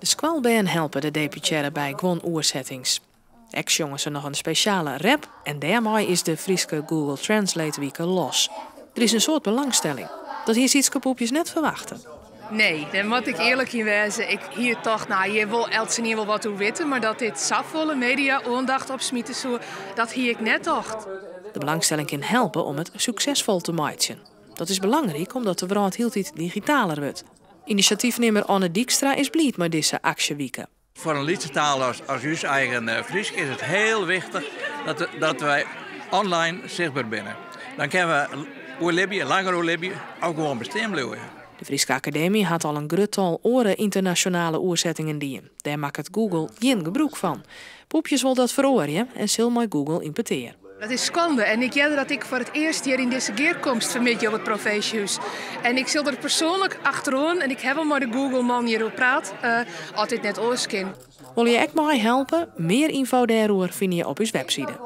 De squalband helpen de deputaire bij gewoon oersettings. Ex jongen ze nog een speciale rap en daarmee is de Frieske Google Translate Week los. Er is een soort belangstelling. Dat hier iets poepjes net verwachten. Nee, dan moet ik eerlijk in wezen. Ik hier toch, je wil elke keer wel wat over weten, maar dat dit zoveel media aandacht op smieten zo, dat hier ik net dacht. De belangstelling kan helpen om het succesvol te maken. Dat is belangrijk omdat de wereld heel iets digitaler wordt. Initiatiefnemer Anne Dijkstra is blij met deze actiewieken. Voor een liedstaal als uw eigen Fries is het heel wichtig dat wij online zichtbaar zijn. Dan kunnen we langer ook gewoon bestaan blijven. De Frieske Academie had al een gruttal oren internationale oerzettingen dien. Daar maakt het Google geen gebruik van. Poepjes wil dat verooren en zal met Google importeren. Dat is schande en ik jette dat ik voor het eerst hier in deze keerkomst vermidje op het Profeetjehuis. En ik zil er persoonlijk achterom en ik heb al met de Google-man hierover praat, altijd net oorskin. Wil je echt mij helpen? Meer info daarover vind je op uw website.